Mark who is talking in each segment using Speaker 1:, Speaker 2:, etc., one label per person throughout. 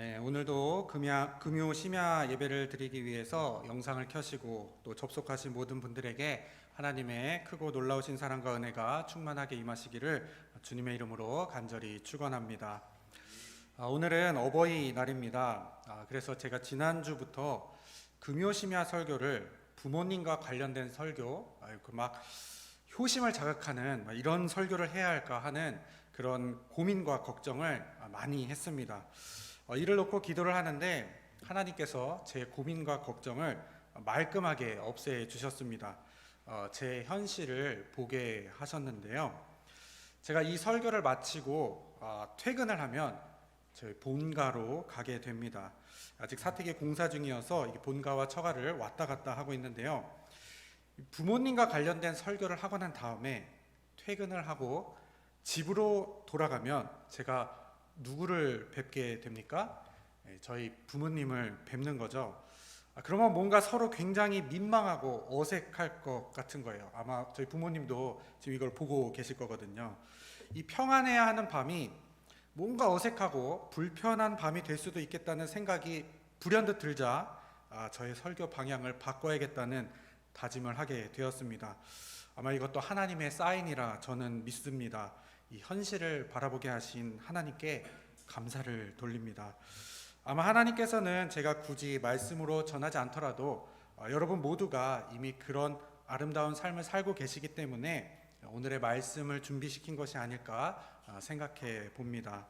Speaker 1: 네, 오늘도 금요 심야 예배를 드리기 위해서 영상을 켜시고 또 접속하신 모든 분들에게 하나님의 크고 놀라우신 사랑과 은혜가 충만하게 임하시기를 주님의 이름으로 간절히 축원합니다. 오늘은 어버이날입니다. 그래서 제가 지난주부터 금요 심야 설교를 부모님과 관련된 설교, 막 효심을 자극하는 이런 설교를 해야 할까 하는 그런 고민과 걱정을 많이 했습니다. 이를 놓고 기도를 하는데 하나님께서 제 고민과 걱정을 말끔하게 없애 주셨습니다. 제 현실을 보게 하셨는데요. 제가 이 설교를 마치고 퇴근을 하면 저희 본가로 가게 됩니다. 아직 사택에 공사 중이어서 본가와 처가를 왔다 갔다 하고 있는데요. 부모님과 관련된 설교를 하고 난 다음에 퇴근을 하고 집으로 돌아가면 제가 누구를 뵙게 됩니까? 저희 부모님을 뵙는 거죠. 그러면 뭔가 서로 굉장히 민망하고 어색할 것 같은 거예요. 아마 저희 부모님도 지금 이걸 보고 계실 거거든요. 이 평안해야 하는 밤이 뭔가 어색하고 불편한 밤이 될 수도 있겠다는 생각이 불현듯 들자 저의 설교 방향을 바꿔야겠다는 다짐을 하게 되었습니다. 아마 이것도 하나님의 사인이라 저는 믿습니다. 이 현실을 바라보게 하신 하나님께 감사를 돌립니다. 아마 하나님께서는 제가 굳이 말씀으로 전하지 않더라도 여러분 모두가 이미 그런 아름다운 삶을 살고 계시기 때문에 오늘의 말씀을 준비시킨 것이 아닐까 생각해 봅니다.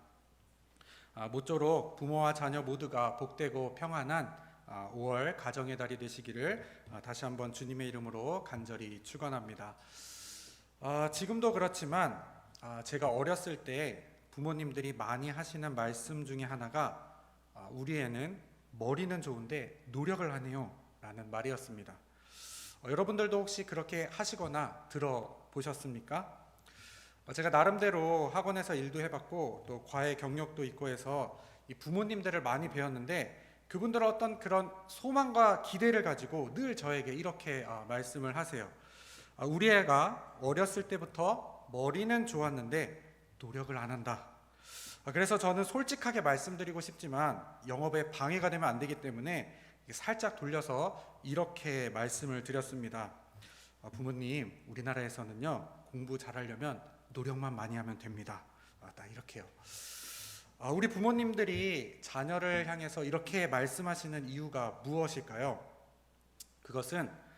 Speaker 1: 모쪼록 부모와 자녀 모두가 복되고 평안한 5월 가정의 달이 되시기를 다시 한번 주님의 이름으로 간절히 축원합니다. 지금도 그렇지만 제가 어렸을 때 부모님들이 많이 하시는 말씀 중에 하나가 우리 애는 머리는 좋은데 노력을 하네요 라는 말이었습니다. 여러분들도 혹시 그렇게 하시거나 들어보셨습니까? 제가 나름대로 학원에서 일도 해봤고 또 과외 경력도 있고 해서 이 부모님들을 많이 배웠는데 그분들은 어떤 그런 소망과 기대를 가지고 늘 저에게 이렇게 말씀을 하세요. 우리 애가 어렸을 때부터 머리는 좋았는데 노력을 안 한다. 그래서 저는 솔직하게 말씀드리고 싶지만 영업에 방해가 되면 안 되기 때문에 살짝 돌려서 이렇게 말씀을 드렸습니다. 부모님, 우리나라에서는요 공부 잘하려면 노력만 많이 하면 됩니다. 딱 이렇게요. 우리 부모님들이 자녀를 향해서 이렇게 말씀하시는 이유가 무엇일까요? 그것은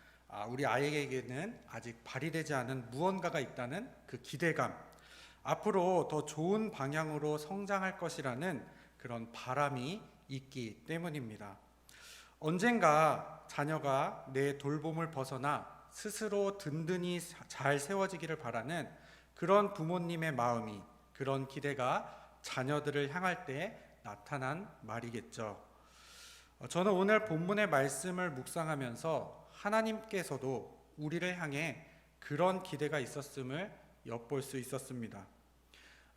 Speaker 1: 우리 아이에게는 아직 발휘되지 않은 무언가가 있다는 그 기대감, 앞으로 더 좋은 방향으로 성장할 것이라는 그런 바람이 있기 때문입니다. 언젠가 자녀가 내 돌봄을 벗어나 스스로 든든히 잘 세워지기를 바라는 그런 부모님의 마음이, 그런 기대가 자녀들을 향할 때 나타난 말이겠죠. 저는 오늘 본문의 말씀을 묵상하면서 하나님께서도 우리를 향해 그런 기대가 있었음을 엿볼 수 있었습니다.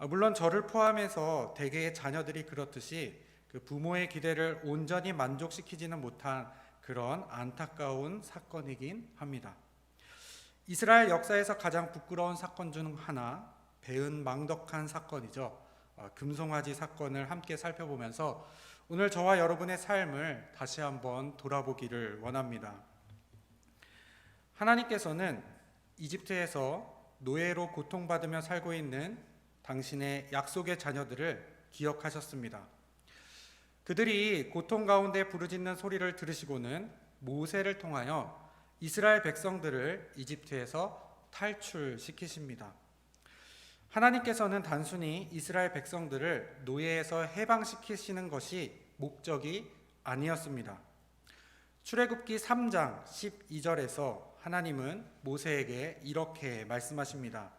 Speaker 1: 물론 저를 포함해서 대개의 자녀들이 그렇듯이 그 부모의 기대를 온전히 만족시키지는 못한 그런 안타까운 사건이긴 합니다. 이스라엘 역사에서 가장 부끄러운 사건 중 하나, 배은망덕한 사건이죠. 금송아지 사건을 함께 살펴보면서 오늘 저와 여러분의 삶을 다시 한번 돌아보기를 원합니다. 하나님께서는 이집트에서 노예로 고통받으며 살고 있는 당신의 약속의 자녀들을 기억하셨습니다. 그들이 고통 가운데 부르짖는 소리를 들으시고는 모세를 통하여 이스라엘 백성들을 이집트에서 탈출시키십니다. 하나님께서는 단순히 이스라엘 백성들을 노예에서 해방시키시는 것이 목적이 아니었습니다. 출애굽기 3장 12절에서 하나님은 모세에게 이렇게 말씀하십니다.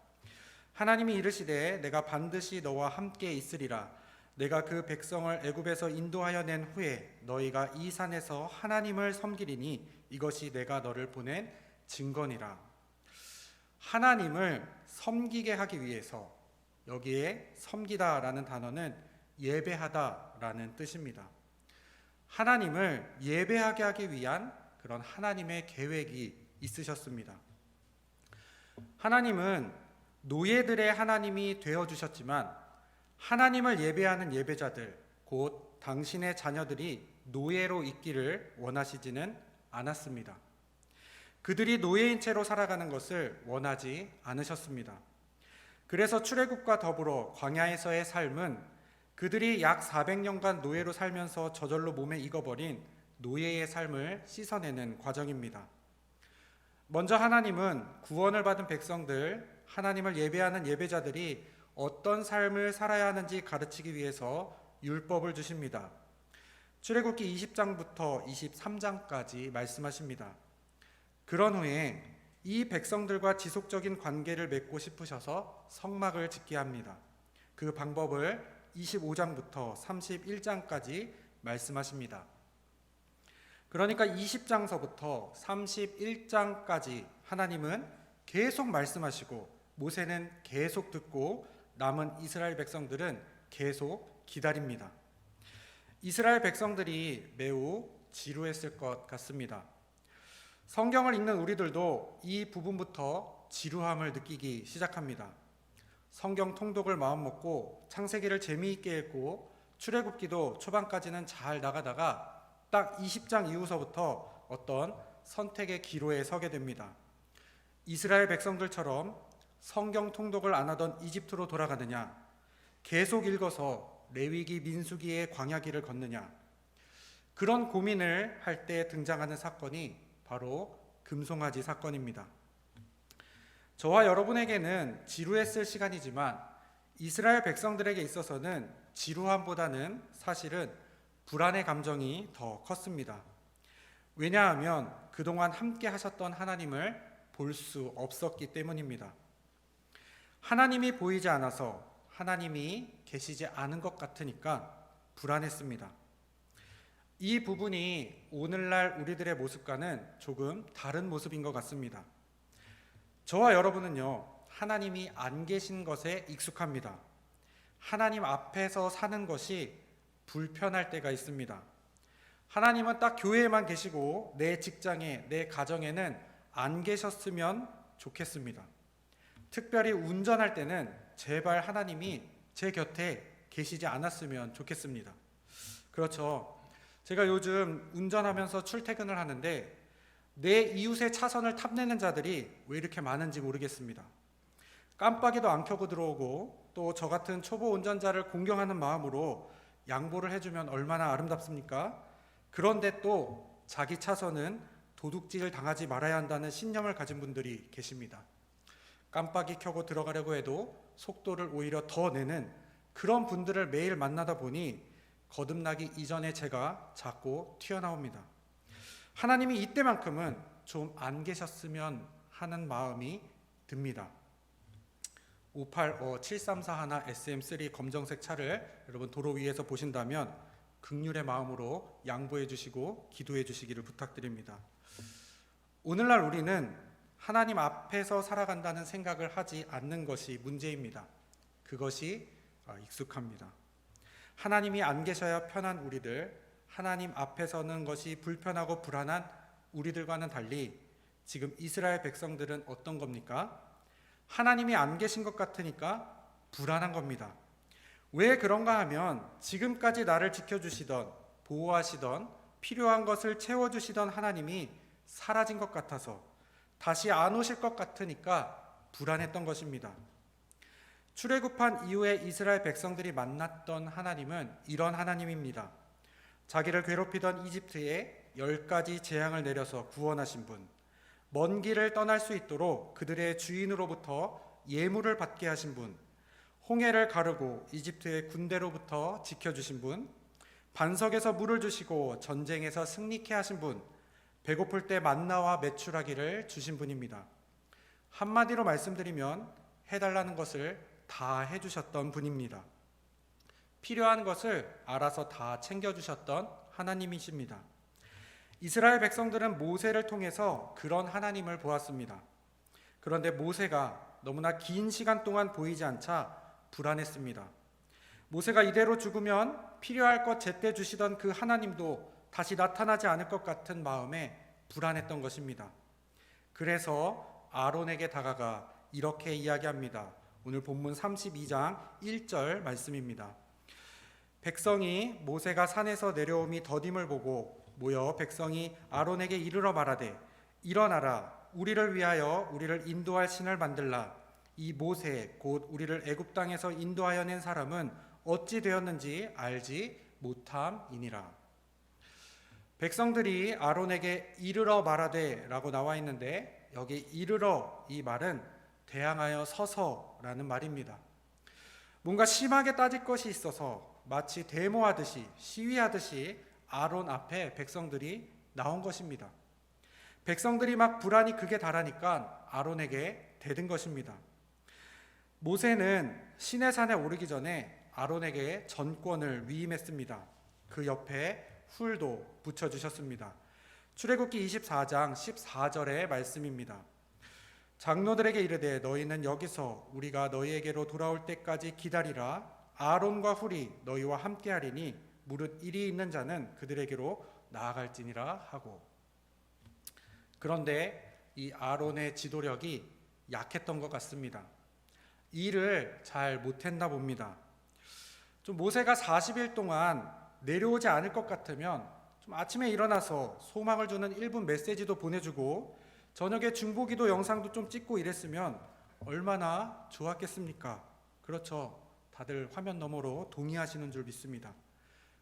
Speaker 1: 하나님이 이르시되 내가 반드시 너와 함께 있으리라. 내가 그 백성을 애굽에서 인도하여 낸 후에 너희가 이 산에서 하나님을 섬기리니 이것이 내가 너를 보낸 증거니라. 하나님을 섬기게 하기 위해서, 여기에 섬기다라는 단어는 예배하다라는 뜻입니다. 하나님을 예배하게 하기 위한 그런 하나님의 계획이 있으셨습니다. 하나님은 노예들의 하나님이 되어주셨지만 하나님을 예배하는 예배자들, 곧 당신의 자녀들이 노예로 있기를 원하시지는 않았습니다. 그들이 노예인 채로 살아가는 것을 원하지 않으셨습니다. 그래서 출애굽과 더불어 광야에서의 삶은 그들이 약 400년간 노예로 살면서 저절로 몸에 익어버린 노예의 삶을 씻어내는 과정입니다. 먼저 하나님은 구원을 받은 백성들, 하나님을 예배하는 예배자들이 어떤 삶을 살아야 하는지 가르치기 위해서 율법을 주십니다. 출애굽기 20장부터 23장까지 말씀하십니다. 그런 후에 이 백성들과 지속적인 관계를 맺고 싶으셔서 성막을 짓게 합니다. 그 방법을 25장부터 31장까지 말씀하십니다. 그러니까 20장서부터 31장까지 하나님은 계속 말씀하시고 모세는 계속 듣고 남은 이스라엘 백성들은 계속 기다립니다. 이스라엘 백성들이 매우 지루했을 것 같습니다. 성경을 읽는 우리들도 이 부분부터 지루함을 느끼기 시작합니다. 성경 통독을 마음먹고 창세기를 재미있게 읽고 출애굽기도 초반까지는 잘 나가다가 딱 20장 이후서부터 어떤 선택의 기로에 서게 됩니다. 이스라엘 백성들처럼 성경 통독을 안 하던 이집트로 돌아가느냐, 계속 읽어서 레위기 민수기의 광야길을 걷느냐, 그런 고민을 할 때 등장하는 사건이 바로 금송아지 사건입니다. 저와 여러분에게는 지루했을 시간이지만 이스라엘 백성들에게 있어서는 지루함보다는 사실은 불안의 감정이 더 컸습니다. 왜냐하면 그동안 함께 하셨던 하나님을 볼 수 없었기 때문입니다. 하나님이 보이지 않아서 하나님이 계시지 않은 것 같으니까 불안했습니다. 이 부분이 오늘날 우리들의 모습과는 조금 다른 모습인 것 같습니다. 저와 여러분은요, 하나님이 안 계신 것에 익숙합니다. 하나님 앞에서 사는 것이 불편할 때가 있습니다. 하나님은 딱 교회에만 계시고 내 직장에, 내 가정에는 안 계셨으면 좋겠습니다. 특별히 운전할 때는 제발 하나님이 제 곁에 계시지 않았으면 좋겠습니다. 그렇죠. 제가 요즘 운전하면서 출퇴근을 하는데 내 이웃의 차선을 탐내는 자들이 왜 이렇게 많은지 모르겠습니다. 깜빡이도 안 켜고 들어오고 또 저 같은 초보 운전자를 공경하는 마음으로 양보를 해주면 얼마나 아름답습니까? 그런데 또 자기 차선은 도둑질 당하지 말아야 한다는 신념을 가진 분들이 계십니다. 깜빡이 켜고 들어가려고 해도 속도를 오히려 더 내는 그런 분들을 매일 만나다 보니 거듭나기 이전에 제가 자꾸 튀어나옵니다. 하나님이 이때만큼은 좀 안 계셨으면 하는 마음이 듭니다. 585-7341 SM3 검정색 차를 여러분 도로 위에서 보신다면 긍휼의 마음으로 양보해 주시고 기도해 주시기를 부탁드립니다. 오늘날 우리는 하나님 앞에서 살아간다는 생각을 하지 않는 것이 문제입니다. 그것이 익숙합니다. 하나님이 안 계셔야 편한 우리들, 하나님 앞에 서는 것이 불편하고 불안한 우리들과는 달리 지금 이스라엘 백성들은 어떤 겁니까? 하나님이 안 계신 것 같으니까 불안한 겁니다. 왜 그런가 하면 지금까지 나를 지켜주시던, 보호하시던, 필요한 것을 채워주시던 하나님이 사라진 것 같아서, 다시 안 오실 것 같으니까 불안했던 것입니다. 출애굽한 이후에 이스라엘 백성들이 만났던 하나님은 이런 하나님입니다. 자기를 괴롭히던 이집트에 10가지 재앙을 내려서 구원하신 분, 먼 길을 떠날 수 있도록 그들의 주인으로부터 예물을 받게 하신 분, 홍해를 가르고 이집트의 군대로부터 지켜주신 분, 반석에서 물을 주시고 전쟁에서 승리케 하신 분, 배고플 때 만나와 메추라기를 주신 분입니다. 한마디로 말씀드리면 해달라는 것을 다 해주셨던 분입니다. 필요한 것을 알아서 다 챙겨주셨던 하나님이십니다. 이스라엘 백성들은 모세를 통해서 그런 하나님을 보았습니다. 그런데 모세가 너무나 긴 시간 동안 보이지 않자 불안했습니다. 모세가 이대로 죽으면 필요할 것 제때 주시던 그 하나님도 다시 나타나지 않을 것 같은 마음에 불안했던 것입니다. 그래서 아론에게 다가가 이렇게 이야기합니다. 오늘 본문 32장 1절 말씀입니다. 백성이 모세가 산에서 내려옴이 더딤을 보고 모여 백성이 아론에게 이르러 말하되 일어나라 우리를 위하여 우리를 인도할 신을 만들라. 이 모세 곧 우리를 애굽 땅에서 인도하여 낸 사람은 어찌 되었는지 알지 못함이니라. 백성들이 아론에게 이르러 말하되 라고 나와 있는데, 여기 이르러 이 말은 대항하여 서서라는 말입니다. 뭔가 심하게 따질 것이 있어서 마치 데모하듯이 시위하듯이 아론 앞에 백성들이 나온 것입니다. 백성들이 막 불안이 극에 달하니까 아론에게 대든 것입니다. 모세는 시내산에 오르기 전에 아론에게 전권을 위임했습니다. 그 옆에 훌도 붙여주셨습니다. 출애굽기 24장 14절의 말씀입니다. 장로들에게 이르되 너희는 여기서 우리가 너희에게로 돌아올 때까지 기다리라. 아론과 훌이 너희와 함께하리니 무릇 일이 있는 자는 그들에게로 나아갈지니라 하고. 그런데 이 아론의 지도력이 약했던 것 같습니다. 일을 잘 못했나 봅니다. 좀 모세가 40일 동안 내려오지 않을 것 같으면 좀 아침에 일어나서 소망을 주는 1분 메시지도 보내주고 저녁에 중보기도 영상도 좀 찍고 이랬으면 얼마나 좋았겠습니까? 그렇죠. 다들 화면 너머로 동의하시는 줄 믿습니다.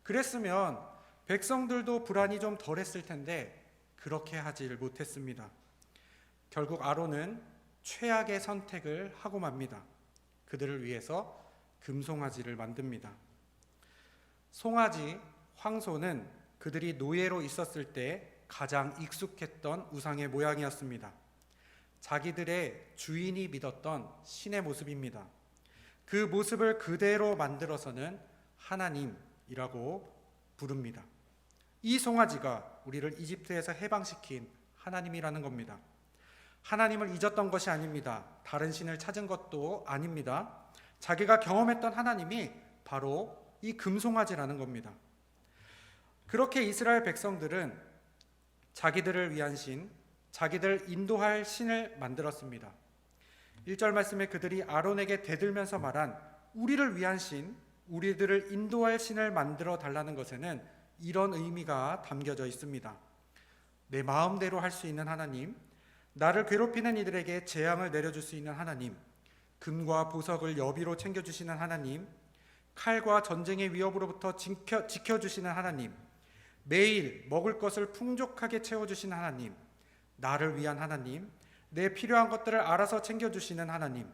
Speaker 1: 그랬으면 백성들도 불안이 좀 덜했을 텐데 그렇게 하지를 못했습니다. 결국 아론은 최악의 선택을 하고 맙니다. 그들을 위해서 금송아지를 만듭니다. 송아지, 황소는 그들이 노예로 있었을 때 가장 익숙했던 우상의 모양이었습니다. 자기들의 주인이 믿었던 신의 모습입니다. 그 모습을 그대로 만들어서는 하나님이라고 부릅니다. 이 송아지가 우리를 이집트에서 해방시킨 하나님이라는 겁니다. 하나님을 잊었던 것이 아닙니다. 다른 신을 찾은 것도 아닙니다. 자기가 경험했던 하나님이 바로 이 금송아지라는 겁니다. 그렇게 이스라엘 백성들은 자기들을 위한 신, 자기들 인도할 신을 만들었습니다. 1절 말씀에 그들이 아론에게 대들면서 말한 우리를 위한 신, 우리들을 인도할 신을 만들어 달라는 것에는 이런 의미가 담겨져 있습니다. 내 마음대로 할 수 있는 하나님, 나를 괴롭히는 이들에게 재앙을 내려줄 수 있는 하나님, 금과 보석을 여비로 챙겨주시는 하나님, 칼과 전쟁의 위협으로부터 지켜주시는 하나님, 매일 먹을 것을 풍족하게 채워주시는 하나님, 나를 위한 하나님, 내 필요한 것들을 알아서 챙겨주시는 하나님,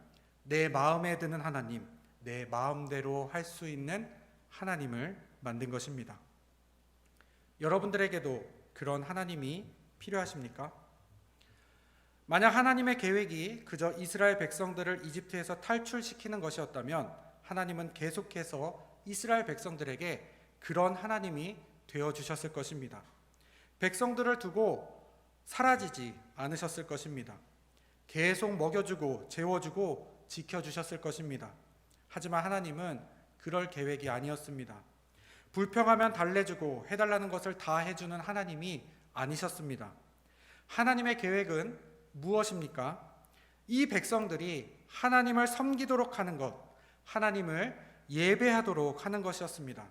Speaker 1: 내 마음에 드는 하나님, 내 마음대로 할 수 있는 하나님을 만든 것입니다. 여러분들에게도 그런 하나님이 필요하십니까? 만약 하나님의 계획이 그저 이스라엘 백성들을 이집트에서 탈출시키는 것이었다면 하나님은 계속해서 이스라엘 백성들에게 그런 하나님이 되어주셨을 것입니다. 백성들을 두고 사라지지 않으셨을 것입니다. 계속 먹여주고 재워주고 지켜주셨을 것입니다. 하지만 하나님은 그럴 계획이 아니었습니다. 불평하면 달래주고 해달라는 것을 다 해주는 하나님이 아니셨습니다. 하나님의 계획은 무엇입니까? 이 백성들이 하나님을 섬기도록 하는 것, 하나님을 예배하도록 하는 것이었습니다.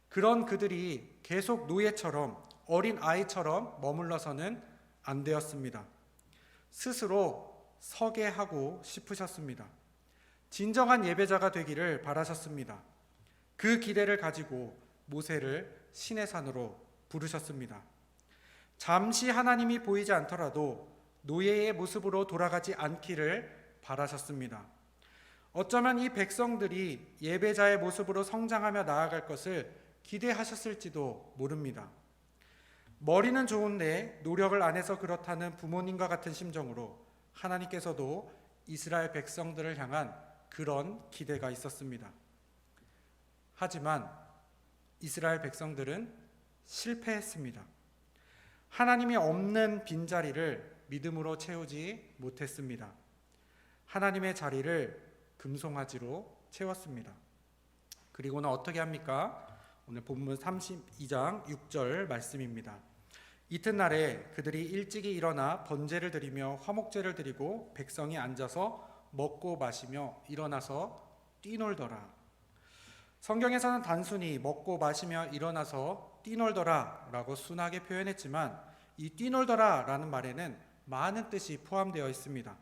Speaker 1: 그런 그들이 계속 노예처럼 어린 아이처럼 머물러서는 안 되었습니다. 스스로 서게 하고 싶으셨습니다. 진정한 예배자가 되기를 바라셨습니다. 그 기대를 가지고 모세를 시내산으로 부르셨습니다. 잠시 하나님이 보이지 않더라도 노예의 모습으로 돌아가지 않기를 바라셨습니다. 어쩌면 이 백성들이 예배자의 모습으로 성장하며 나아갈 것을 기대하셨을지도 모릅니다. 머리는 좋은데 노력을 안 해서 그렇다는 부모님과 같은 심정으로 하나님께서도 이스라엘 백성들을 향한 그런 기대가 있었습니다. 하지만 이스라엘 백성들은 실패했습니다. 하나님이 없는 빈자리를 믿음으로 채우지 못했습니다. 하나님의 자리를 금송아지로 채웠습니다. 그리고는 어떻게 합니까? 오늘 본문 32장 6절 말씀입니다. 이튿날에 그들이 일찍이 일어나 번제를 드리며 화목제를 드리고 백성이 앉아서 먹고 마시며 일어나서 뛰놀더라. 성경에서는 단순히 먹고 마시며 일어나서 뛰놀더라 라고 순하게 표현했지만 이 뛰놀더라 라는 말에는 많은 뜻이 포함되어 있습니다.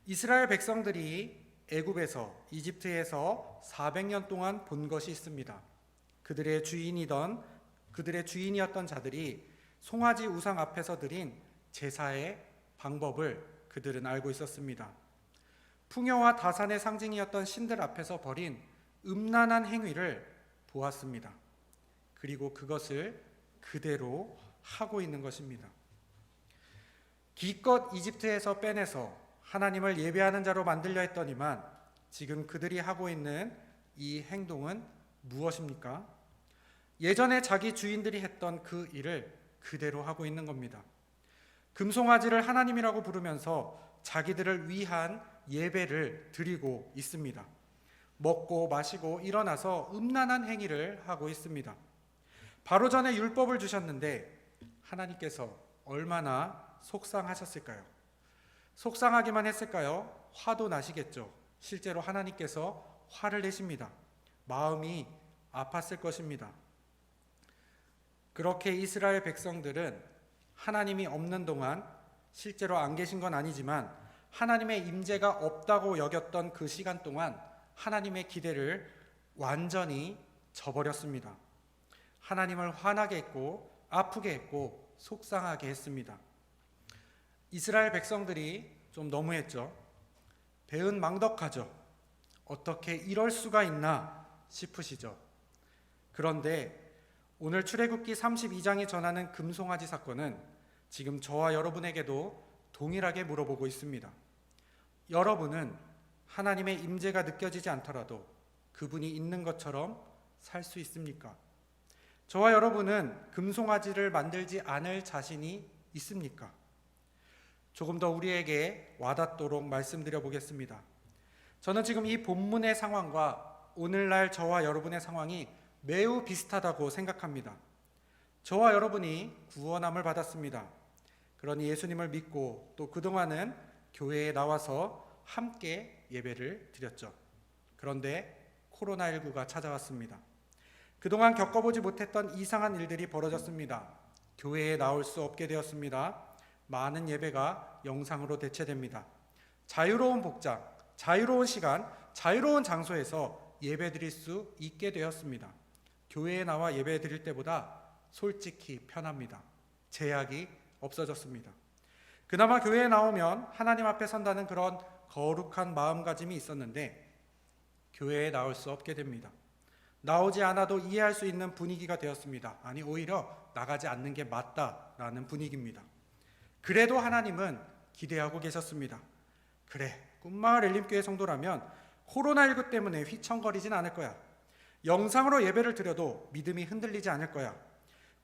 Speaker 1: 이스라엘 백성들이 애굽에서 이집트에서 400년 동안 본 것이 있습니다. 그들의 주인이었던 자들이 송아지 우상 앞에서 드린 제사의 방법을 그들은 알고 있었습니다. 풍요와 다산의 상징이었던 신들 앞에서 벌인 음란한 행위를 보았습니다. 그리고 그것을 그대로 하고 있는 것입니다. 기껏 이집트에서 빼내서 하나님을 예배하는 자로 만들려 했더니만 지금 그들이 하고 있는 이 행동은 무엇입니까? 예전에 자기 주인들이 했던 그 일을 그대로 하고 있는 겁니다. 금송아지를 하나님이라고 부르면서 자기들을 위한 예배를 드리고 있습니다. 먹고 마시고 일어나서 음란한 행위를 하고 있습니다. 바로 전에 율법을 주셨는데 하나님께서 얼마나 속상하셨을까요? 속상하기만 했을까요? 화도 나시겠죠. 실제로 하나님께서 화를 내십니다. 마음이 아팠을 것입니다. 그렇게 이스라엘 백성들은 하나님이 없는 동안 실제로 안 계신 건 아니지만 하나님의 임재가 없다고 여겼던 그 시간 동안 하나님의 기대를 완전히 저버렸습니다. 하나님을 화나게 했고 아프게 했고 속상하게 했습니다. 이스라엘 백성들이 좀 너무했죠. 배은망덕하죠. 어떻게 이럴 수가 있나 싶으시죠. 그런데 오늘 출애굽기 32장이 전하는 금송아지 사건은 지금 저와 여러분에게도 동일하게 물어보고 있습니다. 여러분은 하나님의 임재가 느껴지지 않더라도 그분이 있는 것처럼 살 수 있습니까? 저와 여러분은 금송아지를 만들지 않을 자신이 있습니까? 조금 더 우리에게 와닿도록 말씀드려 보겠습니다. 저는 지금 이 본문의 상황과 오늘날 저와 여러분의 상황이 매우 비슷하다고 생각합니다. 저와 여러분이 구원함을 받았습니다. 그러니 예수님을 믿고 또 그동안은 교회에 나와서 함께 예배를 드렸죠. 그런데 코로나19가 찾아왔습니다. 그동안 겪어보지 못했던 이상한 일들이 벌어졌습니다. 교회에 나올 수 없게 되었습니다. 많은 예배가 영상으로 대체됩니다. 자유로운 복장, 자유로운 시간, 자유로운 장소에서 예배 드릴 수 있게 되었습니다. 교회에 나와 예배 드릴 때보다 솔직히 편합니다. 제약이 없어졌습니다. 그나마 교회에 나오면 하나님 앞에 선다는 그런 거룩한 마음가짐이 있었는데 교회에 나올 수 없게 됩니다. 나오지 않아도 이해할 수 있는 분위기가 되었습니다. 아니 오히려 나가지 않는 게 맞다라는 분위기입니다. 그래도 하나님은 기대하고 계셨습니다. 그래, 꿈마을 엘림교회 성도라면 코로나19 때문에 휘청거리진 않을 거야. 영상으로 예배를 드려도 믿음이 흔들리지 않을 거야.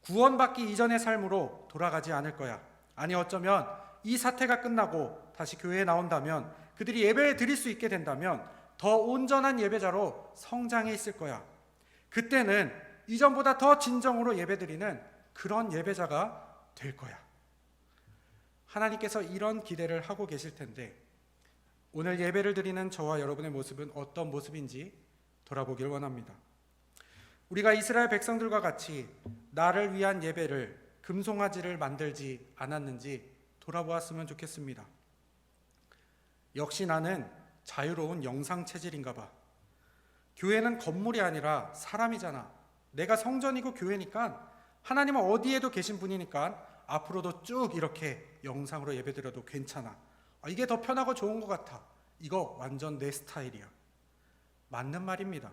Speaker 1: 구원받기 이전의 삶으로 돌아가지 않을 거야. 아니 어쩌면 이 사태가 끝나고 다시 교회에 나온다면 그들이 예배를 드릴 수 있게 된다면 더 온전한 예배자로 성장해 있을 거야. 그때는 이전보다 더 진정으로 예배드리는 그런 예배자가 될 거야. 하나님께서 이런 기대를 하고 계실 텐데 오늘 예배를 드리는 저와 여러분의 모습은 어떤 모습인지 돌아보길 원합니다. 우리가 이스라엘 백성들과 같이 나를 위한 예배를 금송아지를 만들지 않았는지 돌아보았으면 좋겠습니다. 역시 나는 자유로운 영상 체질인가 봐. 교회는 건물이 아니라 사람이잖아. 내가 성전이고 교회니까 하나님은 어디에도 계신 분이니까 앞으로도 쭉 이렇게 영상으로 예배드려도 괜찮아. 이게 더 편하고 좋은 것 같아. 이거 완전 내 스타일이야. 맞는 말입니다.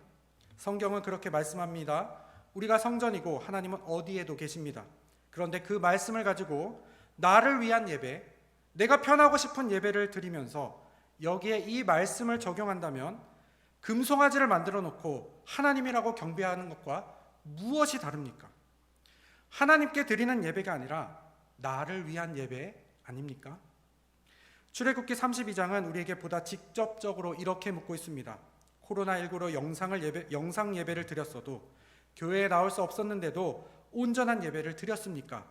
Speaker 1: 성경은 그렇게 말씀합니다. 우리가 성전이고 하나님은 어디에도 계십니다. 그런데 그 말씀을 가지고 나를 위한 예배, 내가 편하고 싶은 예배를 드리면서 여기에 이 말씀을 적용한다면 금송아지를 만들어 놓고 하나님이라고 경배하는 것과 무엇이 다릅니까? 하나님께 드리는 예배가 아니라 나를 위한 예배 아닙니까? 출애굽기 32장은 우리에게 보다 직접적으로 이렇게 묻고 있습니다. 코로나19로 영상 예배를 드렸어도 교회에 나올 수 없었는데도 온전한 예배를 드렸습니까?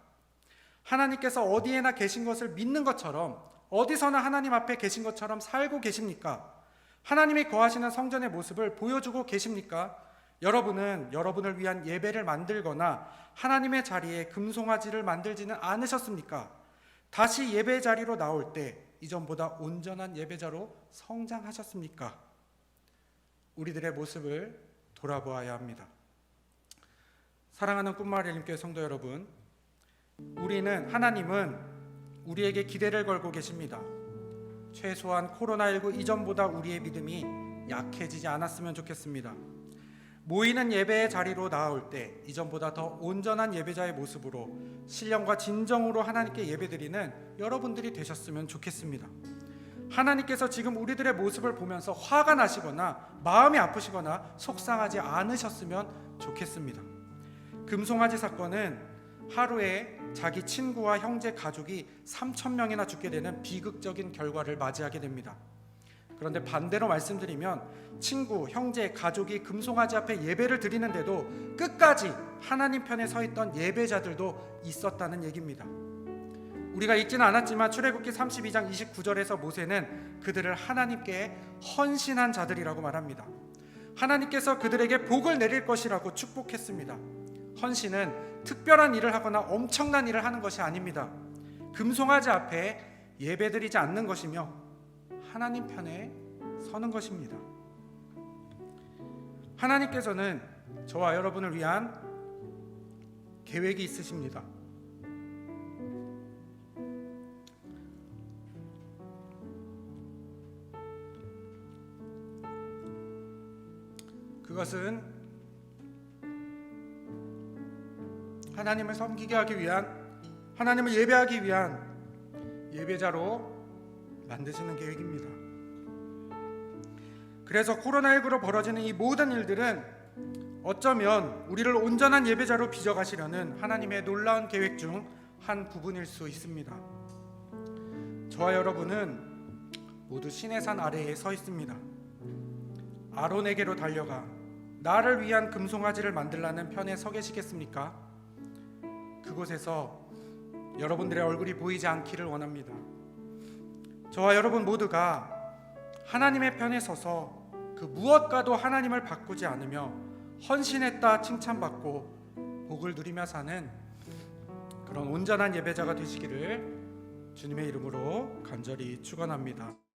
Speaker 1: 하나님께서 어디에나 계신 것을 믿는 것처럼 어디서나 하나님 앞에 계신 것처럼 살고 계십니까? 하나님이 거하시는 성전의 모습을 보여주고 계십니까? 여러분은 여러분을 위한 예배를 만들거나 하나님의 자리에 금송아지를 만들지는 않으셨습니까? 다시 예배 자리로 나올 때 이전보다 온전한 예배자로 성장하셨습니까? 우리들의 모습을 돌아보아야 합니다. 사랑하는 꿈마을님께 성도 여러분, 하나님은 우리에게 기대를 걸고 계십니다. 최소한 코로나19 이전보다 우리의 믿음이 약해지지 않았으면 좋겠습니다. 모이는 예배의 자리로 나아올 때 이전보다 더 온전한 예배자의 모습으로 신령과 진정으로 하나님께 예배드리는 여러분들이 되셨으면 좋겠습니다. 하나님께서 지금 우리들의 모습을 보면서 화가 나시거나 마음이 아프시거나 속상하지 않으셨으면 좋겠습니다. 금송아지 사건은 하루에 자기 친구와 형제 가족이 3,000명이나 죽게 되는 비극적인 결과를 맞이하게 됩니다. 그런데 반대로 말씀드리면 친구, 형제, 가족이 금송아지 앞에 예배를 드리는데도 끝까지 하나님 편에 서 있던 예배자들도 있었다는 얘기입니다. 우리가 읽지는 않았지만 출애굽기 32장 29절에서 모세는 그들을 하나님께 헌신한 자들이라고 말합니다. 하나님께서 그들에게 복을 내릴 것이라고 축복했습니다. 헌신은 특별한 일을 하거나 엄청난 일을 하는 것이 아닙니다. 금송아지 앞에 예배드리지 않는 것이며 하나님 편에 서는 것입니다. 하나님께서는 저와 여러분을 위한 계획이 있으십니다. 그것은 하나님을 섬기게 하기 위한, 하나님을 예배하기 위한 예배자로 만드시는 계획입니다. 그래서 코로나19로 벌어지는 이 모든 일들은 어쩌면 우리를 온전한 예배자로 빚어가시려는 하나님의 놀라운 계획 중 한 부분일 수 있습니다. 저와 여러분은 모두 신의 산 아래에 서 있습니다. 아론에게로 달려가 나를 위한 금송아지를 만들라는 편에 서 계시겠습니까? 그곳에서 여러분들의 얼굴이 보이지 않기를 원합니다. 저와 여러분 모두가 하나님의 편에 서서 그 무엇과도 하나님을 바꾸지 않으며 헌신했다 칭찬받고 복을 누리며 사는 그런 온전한 예배자가 되시기를 주님의 이름으로 간절히 축원합니다.